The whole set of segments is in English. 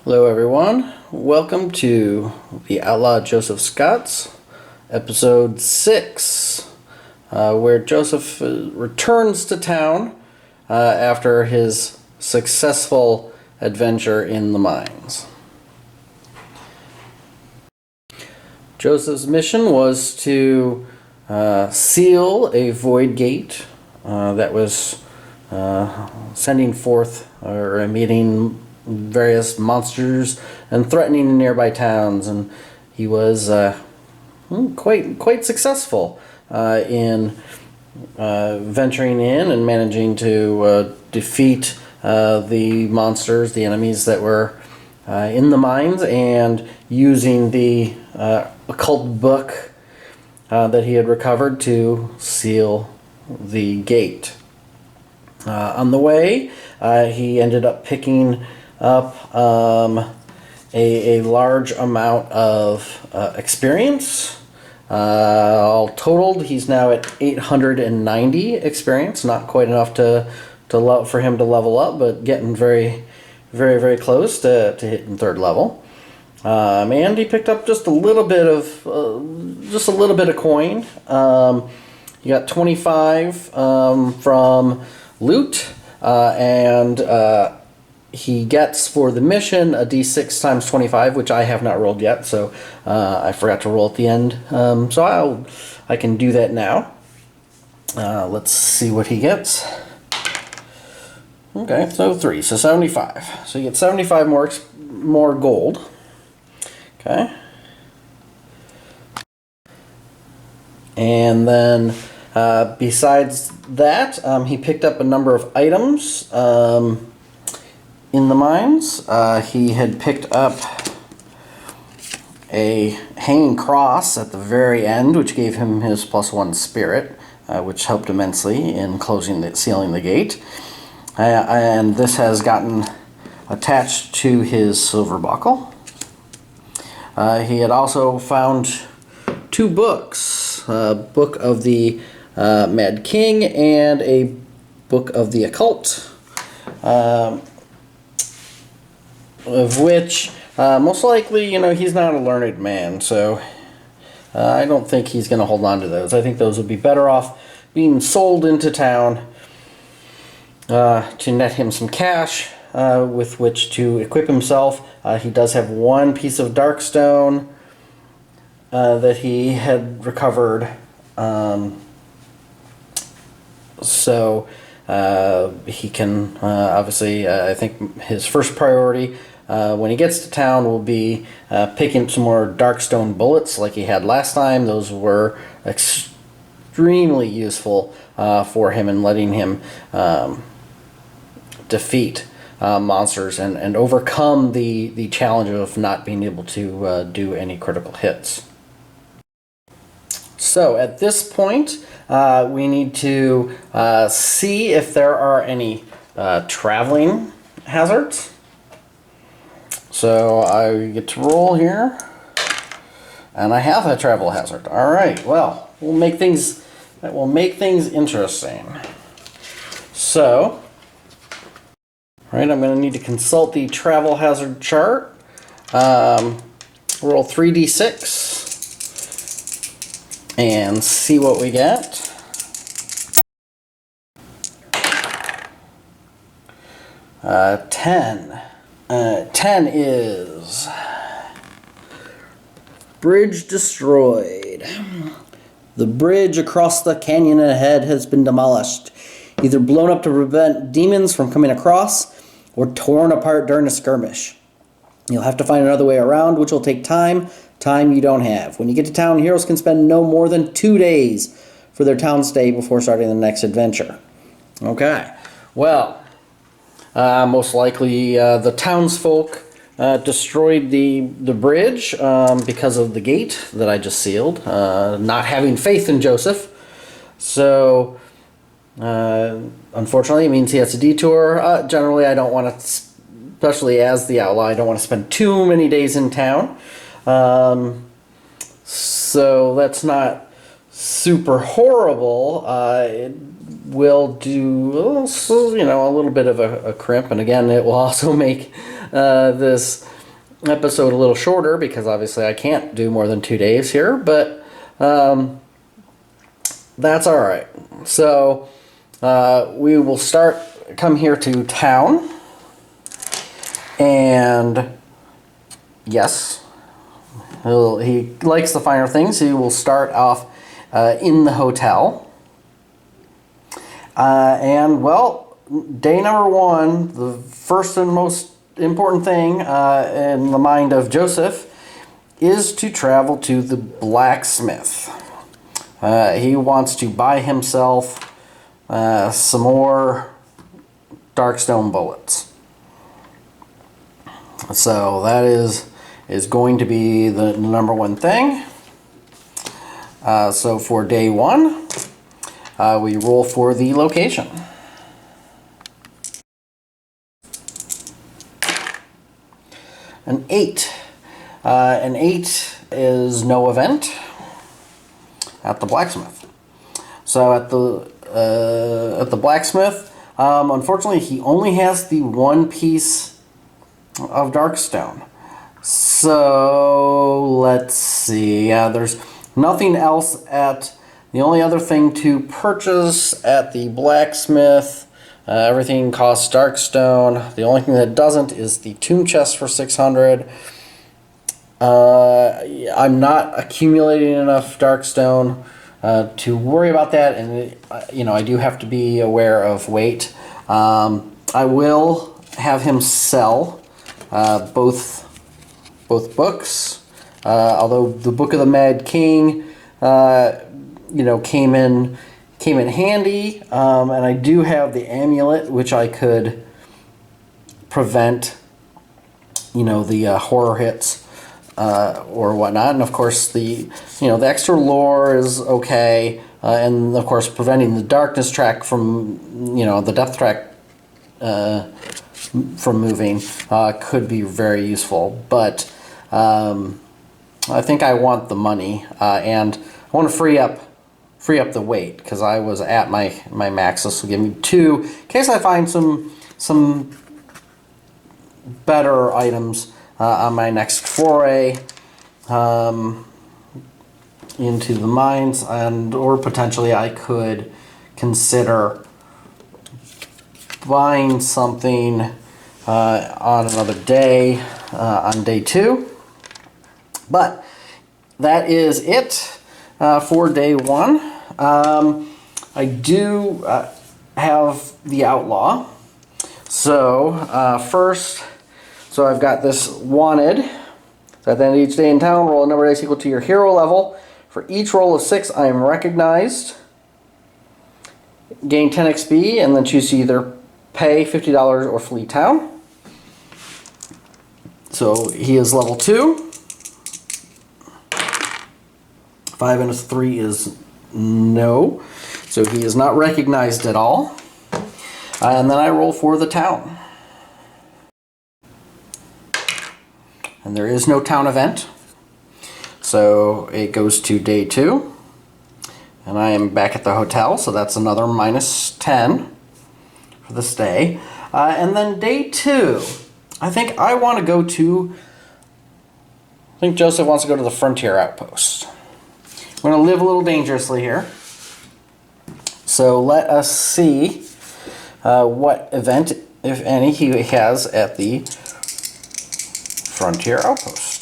Hello everyone, welcome to the Outlaw Joseph Scotts, episode 6, where Joseph returns to town after his successful adventure in the mines. Joseph's mission was to seal a void gate that was sending forth or emitting various monsters and threatening nearby towns, and he was quite successful in venturing in and managing to defeat the monsters, the enemies that were in the mines, and using the occult book that he had recovered to seal the gate. On the way, he ended up picking up a large amount of experience. All totaled, he's now at 890 experience. Not quite enough for him to level up, but getting very close to hitting third level. And he picked up just a little bit of coin. He got 25 from loot, and he gets for the mission a d6 times 25, which I have not rolled yet, so I forgot to roll at the end. So I can do that now. Let's see what he gets. Okay, so 3, so 75. So you get 75 more gold. Okay. And then besides that, he picked up a number of items in the mines. He had picked up a hanging cross at the very end, which gave him his +1 spirit, which helped immensely in sealing the gate. And this has gotten attached to his silver buckle. He had also found 2 books, a book of the Mad King and a book of the occult, of which most likely, he's not a learned man, so I don't think he's going to hold on to those. I think those would be better off being sold into town to net him some cash with which to equip himself. He does have 1 piece of dark stone that he had recovered, so he can obviously, I think his first priority when he gets to town will be picking up some more darkstone bullets like he had last time. Those were extremely useful for him in letting him defeat monsters and overcome the challenge of not being able to do any critical hits. So at this point, we need to see if there are any traveling hazards. So I get to roll here, and I have a travel hazard. All right, well, that will make things interesting. So, all right, I'm going to need to consult the travel hazard chart. Roll 3d6 and see what we get. Uh, 10. 10 is bridge destroyed. The bridge across the canyon ahead has been demolished, either blown up to prevent demons from coming across or torn apart during a skirmish. You'll have to find another way around, which will take time you don't have. When you get to town, heroes can spend no more than 2 days for their town stay before starting the next adventure. Okay, well, most likely the townsfolk destroyed the bridge because of the gate that I just sealed, not having faith in Joseph. So unfortunately it means he has to detour. Generally I don't want to, especially as the outlaw, I don't want to spend too many days in town. So that's not super horrible. It will do, a little bit of a crimp, and again, it will also make this episode a little shorter because obviously I can't do more than 2 days here, but that's all right. So we will come here to town, and yes, he likes the finer things. He will start off in the hotel. And well, day number 1, the first and most important thing in the mind of Joseph is to travel to the blacksmith. He wants to buy himself some more darkstone bullets. So that is going to be the number 1 thing. So for day 1, we roll for the location. An 8. An 8 is no event at the blacksmith. So at the blacksmith, unfortunately, he only has the 1 piece of darkstone. So let's see. Yeah, there's nothing else at. The only other thing to purchase at the blacksmith, everything costs darkstone. The only thing that doesn't is the tomb chest for 600. I'm not accumulating enough darkstone to worry about that, and I do have to be aware of weight. I will have him sell both books, although the Book of the Mad King came in handy, and I do have the amulet, which I could prevent the horror hits or whatnot. And of course the extra lore is okay, and of course preventing the darkness track from the depth track from moving could be very useful. But I think I want the money, and I want to free up the weight because I was at my max. This will give me 2 in case I find some better items on my next foray into the mines, or potentially I could consider buying something on another day, on day 2. But that is it for day 1. I do have the Outlaw. So first, I've got this wanted. So at the end of each day in town, roll a number of dice equal to your hero level. For each roll of 6, I am recognized. Gain 10 XP, and then choose to either pay $50 or flee town. So he is level 2. 5 and a 3 is no. So he is not recognized at all. And then I roll for the town. And there is no town event. So it goes to day 2. And I am back at the hotel, so that's another minus 10 for the stay. And then day 2, I think Joseph wants to go to the Frontier Outpost. We're going to live a little dangerously here. So let us see what event, if any, he has at the Frontier Outpost.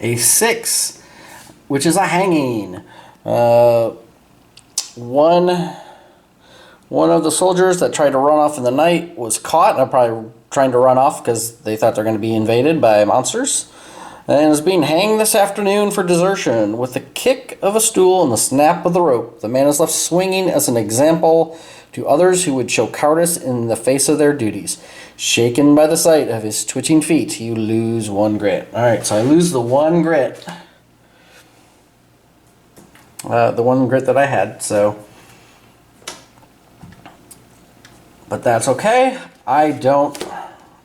A 6, which is a hanging. One of the soldiers that tried to run off in the night was caught, probably trying to run off because they thought they're going to be invaded by monsters, and is being hanged this afternoon for desertion with the kick of a stool and the snap of the rope. The man is left swinging as an example to others who would show cowardice in the face of their duties. Shaken by the sight of his twitching feet, you lose 1 grit. Alright, so I lose the 1 grit. The 1 grit that I had, so. But that's okay. I don't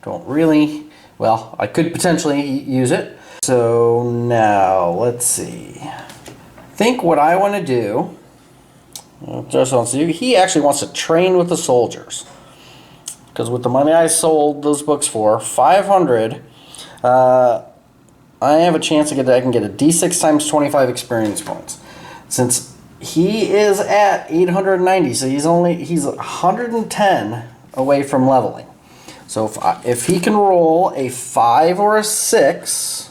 really, well, I could potentially use it. So now, let's see. I think what I want to do, he actually wants to train with the soldiers. because with the money I sold those books for, 500, I have a chance to I can get a D6 times 25 experience points. Since he is at 890, so he's 110 away from leveling. So if he can roll a 5 or a 6,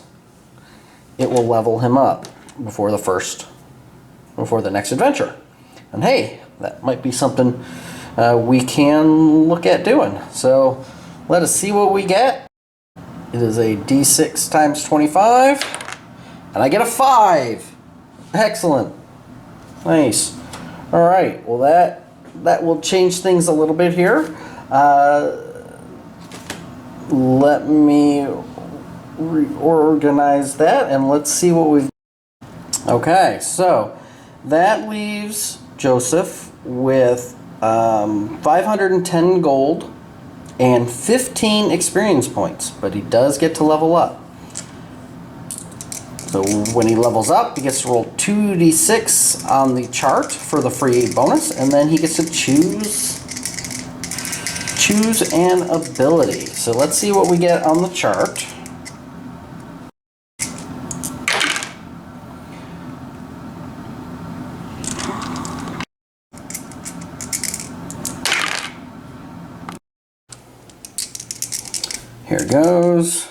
it will level him up before the next adventure. And hey, that might be something we can look at doing. So let us see what we get. It is a D6 times 25, and I get a 5. Excellent. Nice. All right. Well, that will change things a little bit here. Let me reorganize that, and let's see what we've. Okay, so that leaves Joseph with 510 gold and 15 experience points, but he does get to level up. So when he levels up, he gets to roll 2d6 on the chart for the free bonus, and then he gets to choose an ability. So let's see what we get on the chart. Here goes.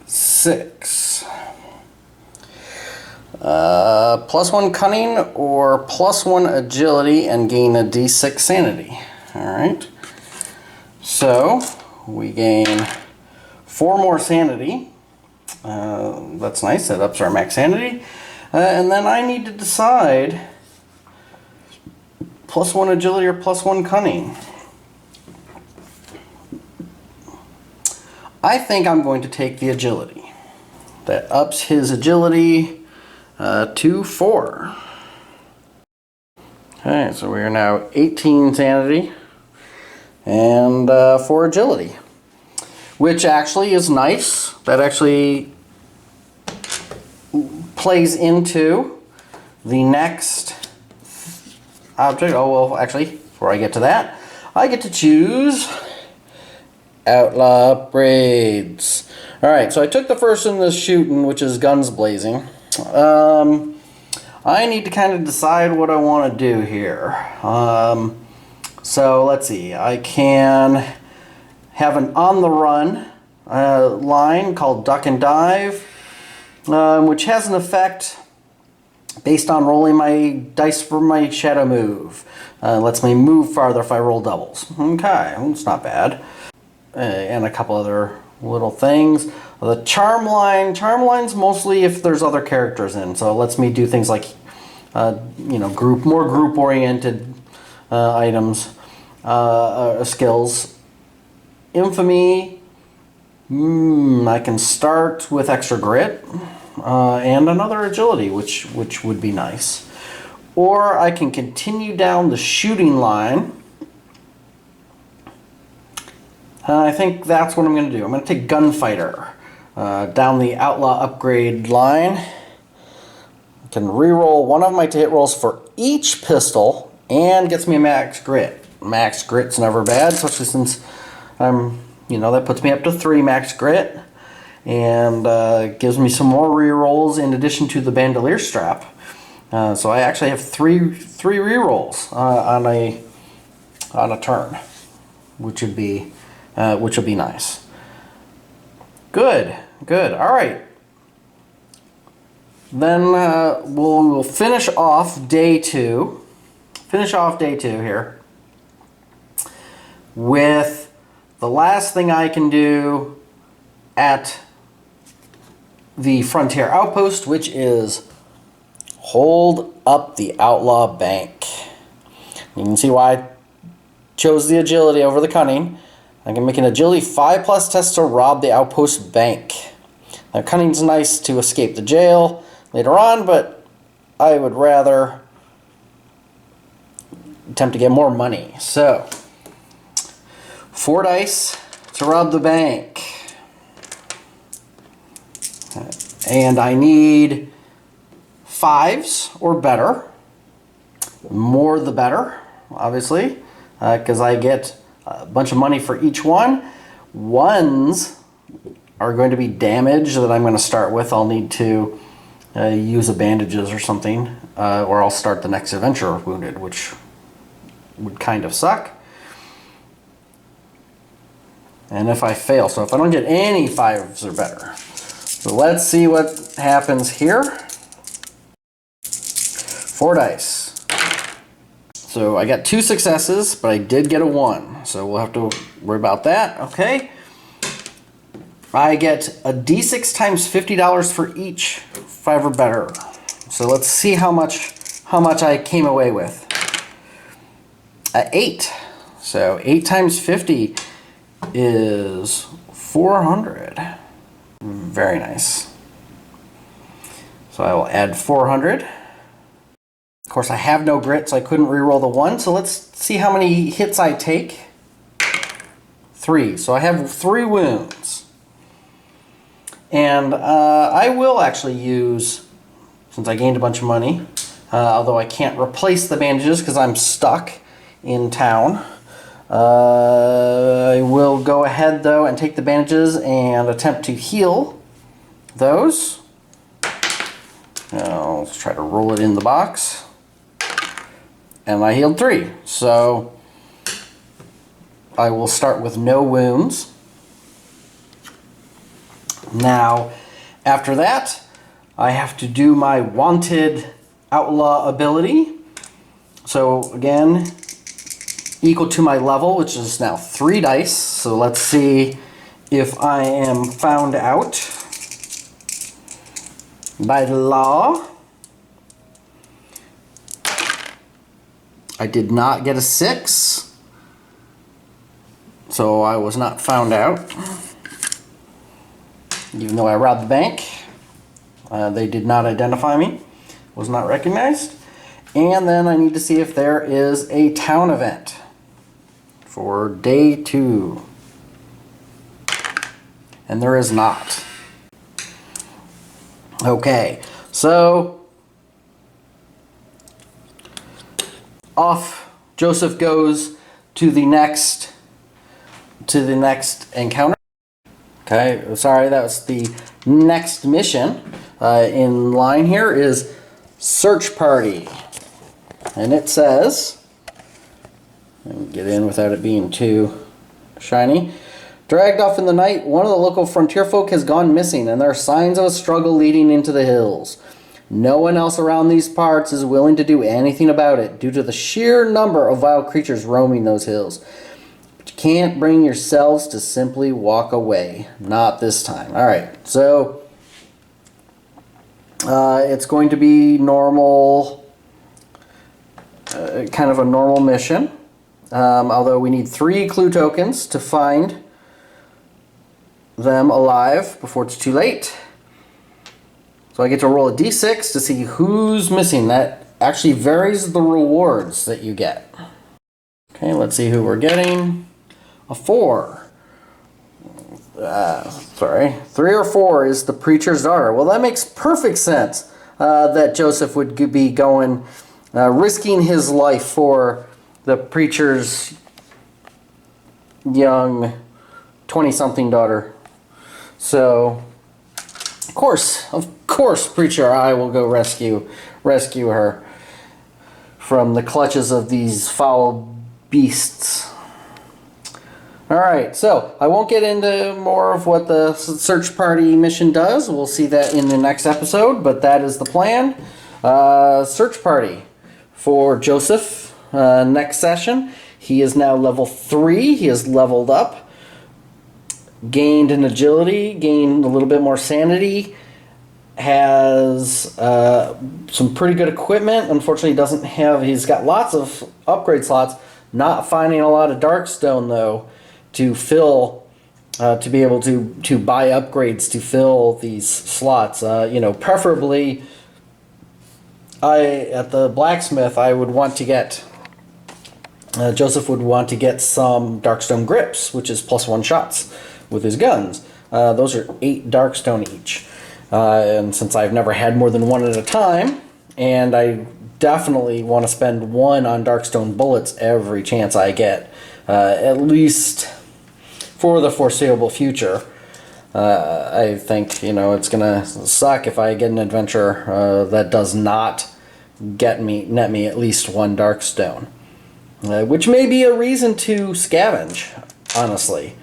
6. +1 cunning or +1 agility and gain a D6 sanity. Alright. So we gain 4 more sanity. That's nice. That ups our max sanity. And then I need to decide +1 agility or +1 cunning. I think I'm going to take the agility. That ups his agility to 4. Okay, so we are now 18 sanity and 4 agility, which actually is nice. That actually plays into the next object. Oh, well, actually, before I get to that, I get to choose Outlaw upgrades. Alright, so I took the first in the shooting, which is guns blazing. I need to kind of decide what I want to do here. So let's see. I can have an on the run line called duck and dive, which has an effect based on rolling my dice for my shadow move. Lets me move farther if I roll doubles. Okay, it's not bad. And a couple other little things. The charm line's mostly if there's other characters in, so it lets me do things like more group oriented items, skills. Infamy, I can start with extra grit and another agility, which would be nice. Or I can continue down the shooting line. I think that's what I'm going to do. I'm going to take Gunfighter down the Outlaw upgrade line. I can reroll one of my hit rolls for each pistol and gets me a max grit. Max grit's never bad, especially since that puts me up to 3 max grit and gives me some more rerolls in addition to the bandolier strap. So I actually have three rerolls on a turn, which would be nice. Good. All right. Then we'll finish off day 2. Finish off day 2 here with the last thing I can do at the Frontier Outpost, which is hold up the Outlaw Bank. You can see why I chose the agility over the cunning. I can make an agility 5+ test to rob the Outpost bank. Now, cunning's nice to escape the jail later on, but I would rather attempt to get more money. So, 4 dice to rob the bank. And I need 5s or better. More the better, obviously. because I get a bunch of money for each one. Ones are going to be damage that I'm going to start with. I'll need to use a bandages or something, or I'll start the next adventure wounded, which would kind of suck. And if I fail, so if I don't get any 5s or better. So let's see what happens here. 4 dice. So I got 2 successes, but I did get a 1. So we'll have to worry about that. Okay. I get a D6 times $50 for each 5 or better. So let's see how much I came away with. 8. So 8 times 50 is 400. Very nice. So I will add 400. Of course, I have no grit, so I couldn't reroll the 1. So let's see how many hits I take. 3. So I have 3 wounds. And I will actually use, since I gained a bunch of money, although I can't replace the bandages because I'm stuck in town. I will go ahead though and take the bandages and attempt to heal those. I'll try to roll it in the box. And I healed 3. So I will start with no wounds. Now, after that, I have to do my wanted outlaw ability. So again, equal to my level, which is now 3 dice. So let's see if I am found out by the law. I did not get a 6, so I was not found out. Even though I robbed the bank, they did not identify me, was not recognized. And then I need to see if there is a town event for day 2. And there is not. Okay, so off Joseph goes to the next encounter. Okay, sorry, that was the next mission. In line here is Search Party. And it says, let me get in without it being too shiny. Dragged off in the night, one of the local frontier folk has gone missing, and there are signs of a struggle leading into the hills. No one else around these parts is willing to do anything about it due to the sheer number of wild creatures roaming those hills. But you can't bring yourselves to simply walk away. Not this time. Alright, so it's going to be normal, kind of a normal mission. Although we need 3 clue tokens to find them alive before it's too late. So I get to roll a d6 to see who's missing. That actually varies the rewards that you get. Okay, let's see who we're getting. A 4. Sorry, 3 or 4 is the preacher's daughter. Well, that makes perfect sense that Joseph would be going, risking his life for the preacher's young 20-something daughter. So, of course, preacher, I will go rescue her from the clutches of these foul beasts. Alright, so I won't get into more of what the search party mission does. We'll see that in the next episode, but that is the plan. Search party for Joseph next session. He is now level 3. He has leveled up. Gained an agility, gained a little bit more sanity, has some pretty good equipment. Unfortunately, he's got lots of upgrade slots. Not finding a lot of Darkstone though to fill, to be able to buy upgrades to fill these slots. Preferably, at the blacksmith, I would want to get. Joseph would want to get some Darkstone grips, which is +1 shots with his guns. Those are 8 Darkstone each. And since I've never had more than 1 at a time, and I definitely want to spend 1 on Darkstone bullets every chance I get, at least for the foreseeable future. I think, it's gonna suck if I get an adventure that does not net me at least 1 Darkstone, which may be a reason to scavenge, honestly.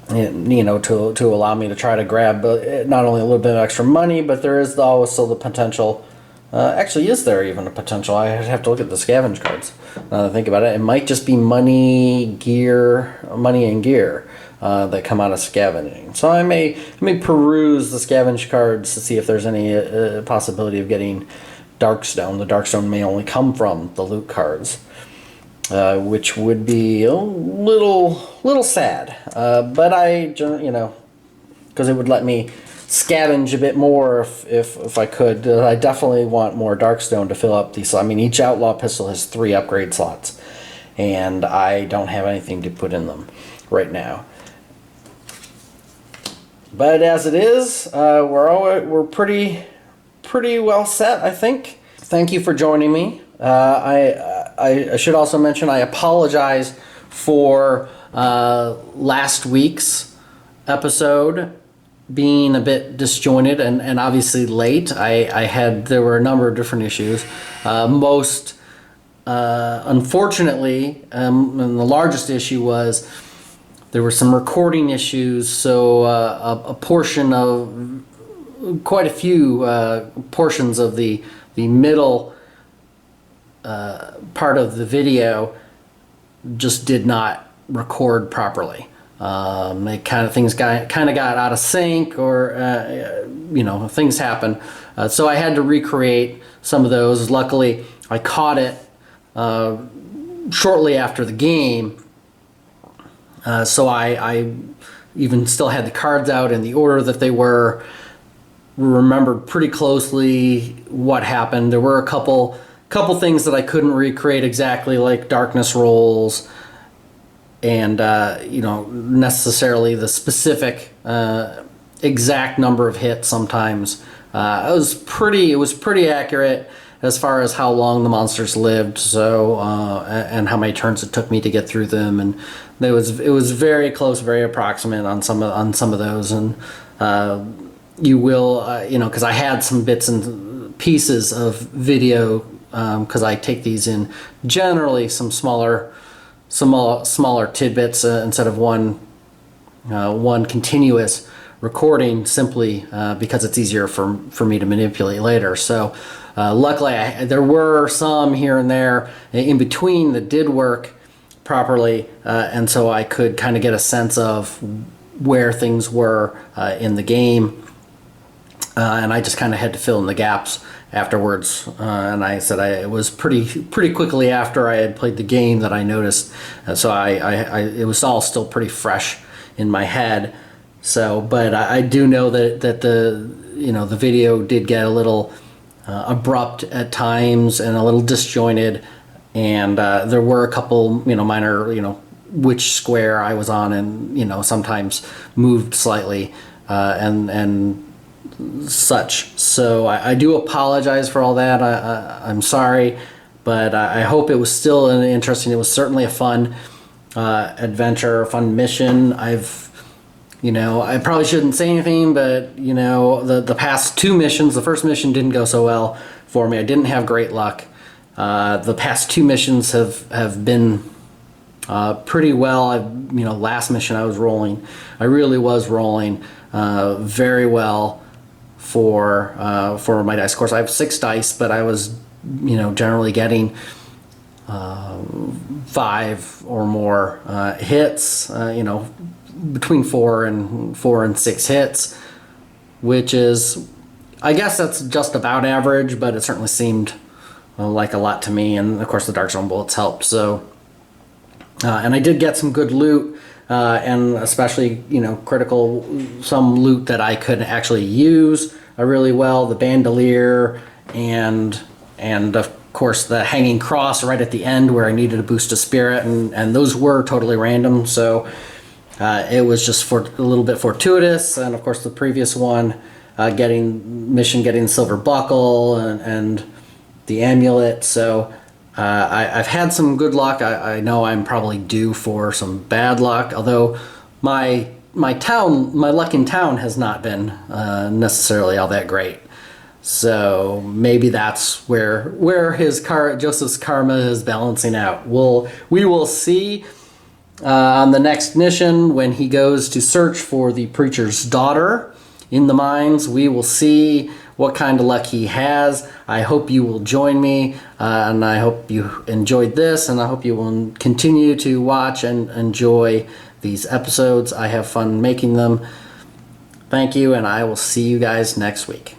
To allow me to try to grab not only a little bit of extra money, but there is also the potential. Actually, is there even a potential? I have to look at the scavenge cards. Now that I think about it, it might just be money and gear that come out of scavenging. So I may peruse the scavenge cards to see if there's any possibility of getting Darkstone. The Darkstone may only come from the loot cards, which would be a little sad. But because it would let me scavenge a bit more if I could. I definitely want more Darkstone to fill up these. I mean, each Outlaw pistol has 3 upgrade slots, and I don't have anything to put in them right now. But as it is, we're pretty well set, I think. Thank you for joining me. I should also mention I apologize for last week's episode being a bit disjointed and obviously late. There were a number of different issues. Most unfortunately, and the largest issue was there were some recording issues, so quite a few portions of the middle part of the video just did not record properly. Things got out of sync, or things happen. So I had to recreate some of those. Luckily, I caught it shortly after the game. So I even still had the cards out in the order that they were, remembered pretty closely what happened. There were a couple things that I couldn't recreate exactly, like darkness rolls and necessarily the specific exact number of hits sometimes. It was pretty accurate as far as how long the monsters lived, so and how many turns it took me to get through them, and it was very close, very approximate on some of those. And you will because I had some bits and pieces of video, because I take these in generally some smaller tidbits instead of one continuous recording, simply because it's easier for me to manipulate later. So luckily there were some here and there in between that did work properly, and so I could kind of get a sense of where things were in the game, and I just kind of had to fill in the gaps afterwards. And I said it was pretty quickly after I had played the game that I noticed, so it was all still pretty fresh in my head. So, but I do know that the video did get a little abrupt at times and a little disjointed, and there were a couple minor which square I was on, and sometimes moved slightly and such. So I do apologize for all that. I'm sorry, but I hope it was still interesting. It was certainly a fun adventure, a fun mission. I probably shouldn't say anything, but the past 2 missions, the first mission didn't go so well for me. I didn't have great luck. The past 2 missions have been pretty well. Last mission I really was rolling very well for my dice. Of course, I have 6 dice, but I was generally getting 5 or more hits. Between 4 and 6 hits, which is, I guess that's just about average, but it certainly seemed like a lot to me. And of course the Darkstone bullets helped. So and I did get some good loot, and especially critical, some loot that I could actually use really well. The bandolier and of course the hanging cross right at the end where I needed a boost of spirit, and those were totally random. So it was just a little bit fortuitous. And of course the previous one getting silver buckle and the amulet. So I've had some good luck. I know I'm probably due for some bad luck, although my luck in town has not been necessarily all that great. So maybe that's where Joseph's karma is balancing out. We will see on the next mission when he goes to search for the preacher's daughter in the mines. We will see what kind of luck he has. I hope you will join me, and I hope you enjoyed this, and I hope you will continue to watch and enjoy these episodes. I have fun making them. Thank you, and I will see you guys next week.